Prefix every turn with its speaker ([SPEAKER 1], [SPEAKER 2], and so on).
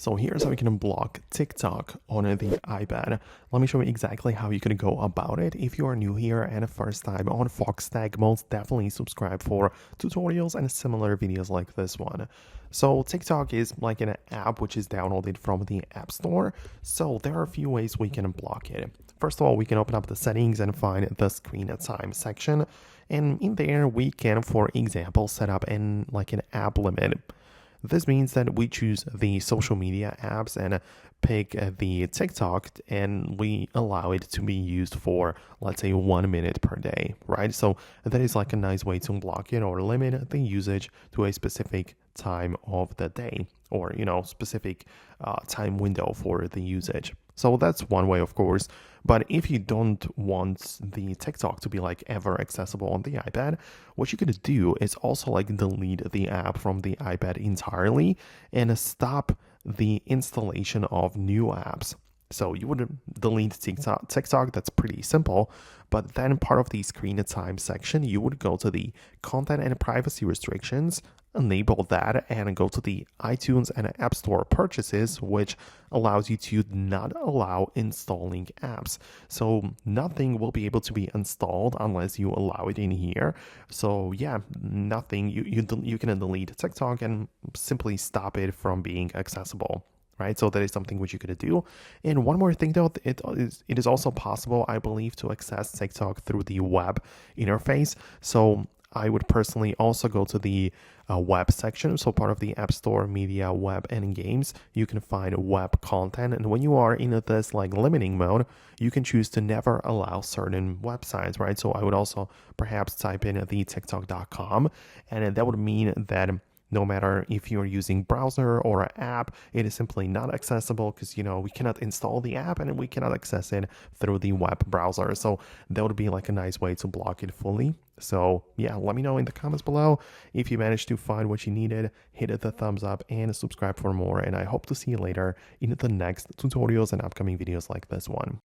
[SPEAKER 1] So here's how you can block TikTok on the iPad. Let me show you exactly how you can go about it. If you are new here and first time on Foxtecc, most definitely subscribe for tutorials and similar videos like this one. So TikTok is like an app which is downloaded from the App Store. So there are a few ways we can block it. First of all, we can open up the settings and find the screen time section. And in there, we can, for example, set up an app limit. This means that we choose the social media apps and pick the TikTok and we allow it to be used for, let's say, 1 minute per day, right? So that is like a nice way to block it or limit the usage to a specific time of the day or, specific time window for the usage. So that's one way, of course. But if you don't want the TikTok to be ever accessible on the iPad, what you could do is also delete the app from the iPad entirely and stop the installation of new apps. So you would delete TikTok, that's pretty simple. But then part of the screen time section, you would go to the content and privacy restrictions, enable that, and go to the iTunes and App Store purchases, which allows you to not allow installing apps. So nothing will be able to be installed unless you allow it in here. So yeah, nothing. You can delete TikTok and simply stop it from being accessible. Right, so that is something which you could do. And one more thing though, it is also possible, I believe, to access TikTok through the web interface. So I would personally also go to the web section. So part of the App Store, media, web, and games, you can find web content. And when you are in this limiting mode, you can choose to never allow certain websites, right? So I would also perhaps type in the tiktok.com, and that would mean that no matter if you're using browser or an app, it is simply not accessible because, we cannot install the app and we cannot access it through the web browser. So that would be a nice way to block it fully. So yeah, let me know in the comments below if you managed to find what you needed. Hit the thumbs up and subscribe for more. And I hope to see you later in the next tutorials and upcoming videos like this one.